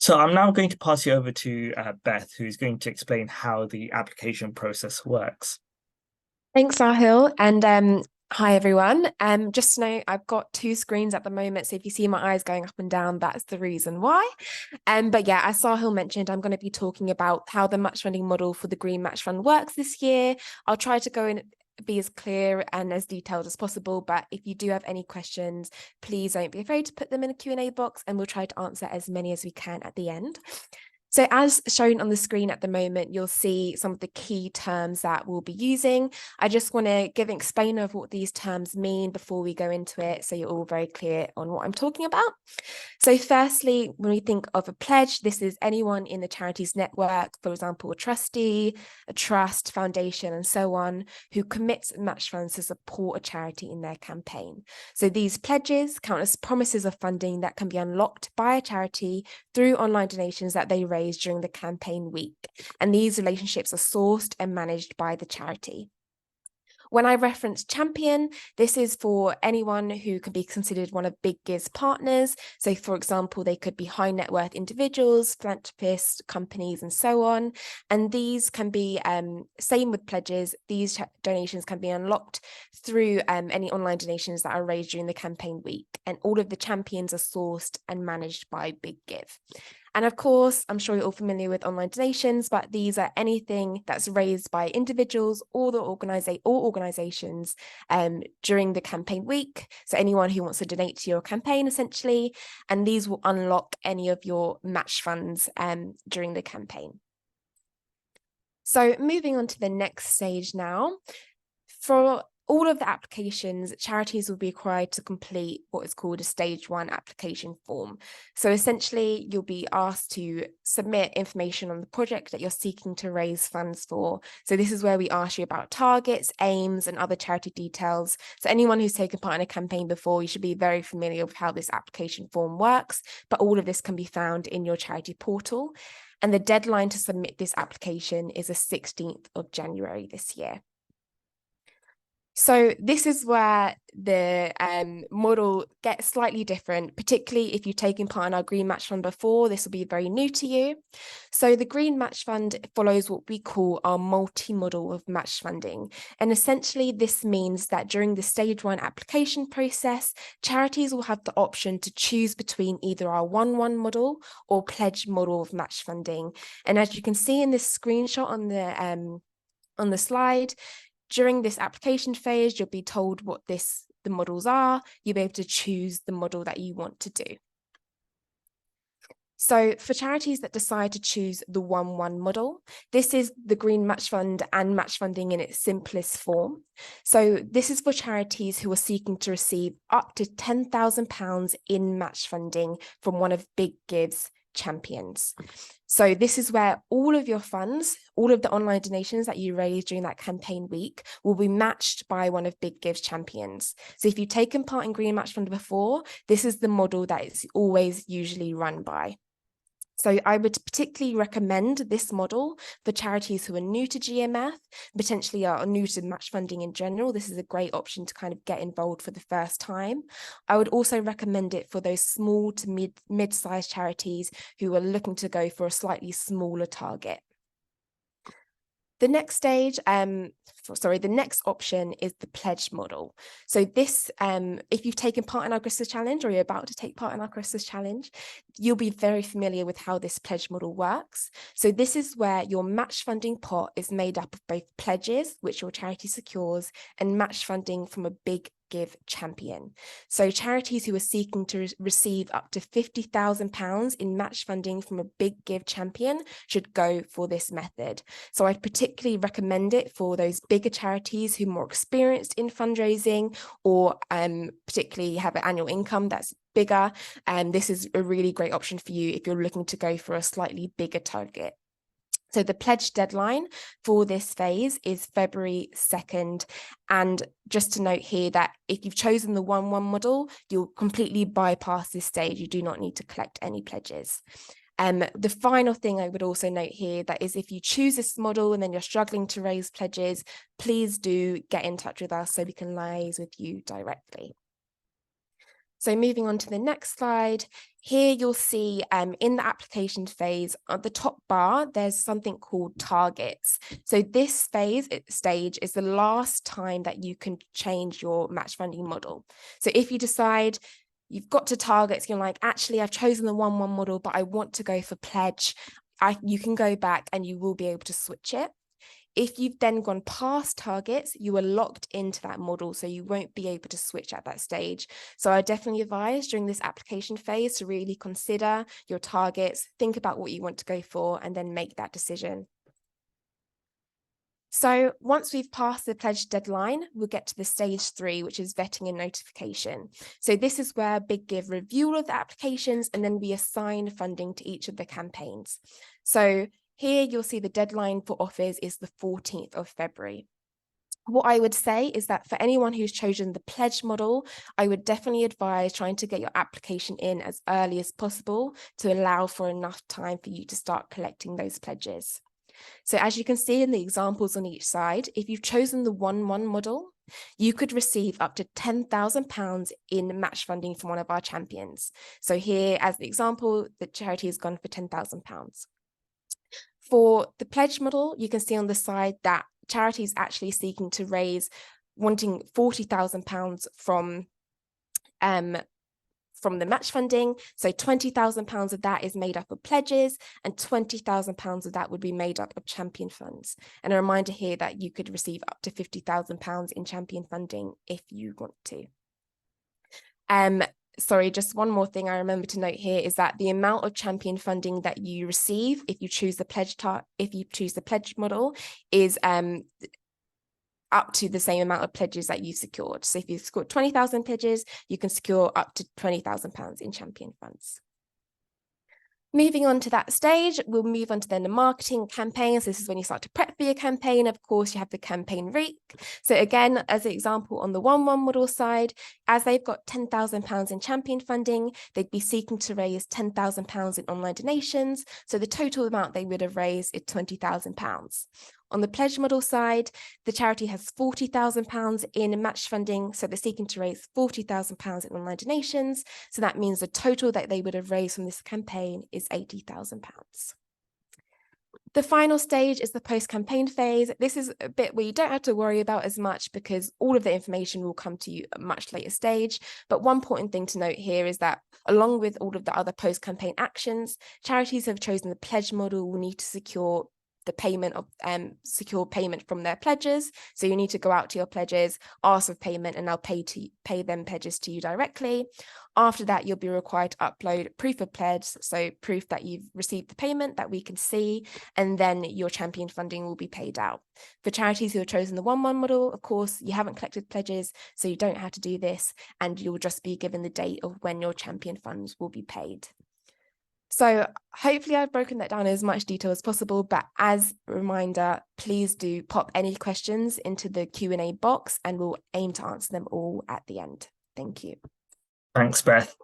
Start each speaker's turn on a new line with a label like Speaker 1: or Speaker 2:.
Speaker 1: So I'm now going to pass you over to Beth, who's going to explain how the application process works.
Speaker 2: Thanks, Sahil. And hi, everyone. Just to know, I've got two screens at the moment. So if you see my eyes going up and down, that's the reason why. But yeah, as Sahil mentioned, I'm going to be talking about how the match funding model for the Green Match Fund works this year. I'll try to go in be as clear and as detailed as possible. But if you do have any questions, please don't be afraid to put them in a Q&A box and we'll try to answer as many as we can at the end. So as shown on the screen at the moment, you'll see some of the key terms that we'll be using. I just want to give an explainer of what these terms mean before we go into it, so you're all very clear on what I'm talking about. So firstly, when we think of a pledge, this is anyone in the charity's network, for example, a trustee, a trust, foundation, and so on, who commits match funds to support a charity in their campaign. So these pledges count as promises of funding that can be unlocked by a charity through online donations that they raise during the campaign week. And these relationships are sourced and managed by the charity. When I reference champion, this is for anyone who can be considered one of Big Giv's partners. So for example, they could be high net worth individuals, philanthropists, companies, and so on. And these can be, same with pledges, these donations can be unlocked through any online donations that are raised during the campaign week. And all of the champions are sourced and managed by Big Give. And of course, I'm sure you're all familiar with online donations, but these are anything that's raised by individuals or organizations during the campaign week. So anyone who wants to donate to your campaign, essentially, and these will unlock any of your match funds during the campaign. So moving on to the next stage now. For all of the applications, charities will be required to complete what is called a stage 1 application form. So essentially, you'll be asked to submit information on the project that you're seeking to raise funds for. So this is where we ask you about targets, aims, and other charity details. So anyone who's taken part in a campaign before, you should be very familiar with how this application form works, but all of this can be found in your charity portal. And the deadline to submit this application is the 16th of January this year. So this is where the model gets slightly different, particularly if you've taken part in our Green Match Fund before. This will be very new to you. So the Green Match Fund follows what we call our multi-model of match funding. And essentially, this means that during the stage 1 application process, charities will have the option to choose between either our 1-1 model or pledge model of match funding. And as you can see in this screenshot on the slide, during this application phase, you'll be told what the models are. You'll be able to choose the model that you want to do. So for charities that decide to choose the 1-1 model, this is the Green Match Fund and match funding in its simplest form. So this is for charities who are seeking to receive up to £10,000 in match funding from one of Big Giv's champions. So this is where all of your funds, all of the online donations that you raise during that campaign week will be matched by one of Big Giv's champions. So if you've taken part in Green Match Fund before, this is the model that is always usually run by. So I would particularly recommend this model for charities who are new to GMF, potentially are new to match funding in general. This is a great option to kind of get involved for the first time. I would also recommend it for those small to mid-sized charities who are looking to go for a slightly smaller target. The next stage, the next option is the pledge model. So this, if you've taken part in our Christmas Challenge or you're about to take part in our Christmas Challenge, you'll be very familiar with how this pledge model works. So this is where your match funding pot is made up of both pledges, which your charity secures, and match funding from a Big Give champion. So charities who are seeking to receive up to £50,000 in match funding from a Big Give champion should go for this method. So I'd particularly recommend it for those bigger charities who are more experienced in fundraising or particularly have an annual income that's bigger. And this is a really great option for you if you're looking to go for a slightly bigger target. So the pledge deadline for this phase is February 2nd. And just to note here that if you've chosen the 1-1 model, you'll completely bypass this stage. You do not need to collect any pledges. The final thing I would also note here that is if you choose this model and then you're struggling to raise pledges, please do get in touch with us so we can liaise with you directly. So moving on to the next slide, here you'll see in the application phase, at the top bar, there's something called targets. So this stage is the last time that you can change your match funding model. So if you decide you've got to targets, you're like, actually, I've chosen the 1-1 model, but I want to go for pledge, you can go back and you will be able to switch it. If you've then gone past targets, you are locked into that model, so you won't be able to switch at that stage. So I definitely advise during this application phase to really consider your targets, think about what you want to go for, and then make that decision. So once we've passed the pledge deadline, we'll get to the stage 3, which is vetting and notification. So this is where Big Give review all of the applications, and then we assign funding to each of the campaigns. So here you'll see the deadline for offers is the 14th of February. What I would say is that for anyone who's chosen the pledge model, I would definitely advise trying to get your application in as early as possible to allow for enough time for you to start collecting those pledges. So as you can see in the examples on each side, if you've chosen the 1-1 model, you could receive up to £10,000 in match funding from one of our champions. So here, as the example, the charity has gone for £10,000. For the pledge model, you can see on the side that charity is actually seeking to raise, wanting £40,000 from the match funding. So £20,000 of that is made up of pledges, and £20,000 of that would be made up of champion funds. And a reminder here that you could receive up to £50,000 in champion funding if you want to. Sorry, just one more thing I remember to note here is that the amount of champion funding that you receive if you choose the pledge model is up to the same amount of pledges that you secured. So if you've scored 20,000 pledges, you can secure up to £20,000 in champion funds. Moving on to that stage, we'll move on to then the marketing campaigns. This is when you start to prep for your campaign. Of course, you have the campaign week. So again, as an example, on the 1-1 model side, as they've got £10,000 in champion funding, they'd be seeking to raise £10,000 in online donations. So the total amount they would have raised is £20,000. On the pledge model side, the charity has £40,000 in match funding, so they're seeking to raise £40,000 in online donations. So that means the total that they would have raised from this campaign is £80,000. The final stage is the post-campaign phase. This is a bit where you don't have to worry about as much because all of the information will come to you at a much later stage. But one important thing to note here is that along with all of the other post-campaign actions, charities who have chosen the pledge model will need to secure the payment of secure payment from their pledges. So you need to go out to your pledges, ask for payment, and they'll pay them pledges to you directly. After that, you'll be required to upload proof of pledge, so proof that you've received the payment that we can see, and then your champion funding will be paid out. For charities who have chosen the 1-1 model, of course, you haven't collected pledges, so you don't have to do this, and you'll just be given the date of when your champion funds will be paid. So hopefully I've broken that down in as much detail as possible, but as a reminder, please do pop any questions into the Q&A box and we'll aim to answer them all at the end. Thank you.
Speaker 1: Thanks, Beth.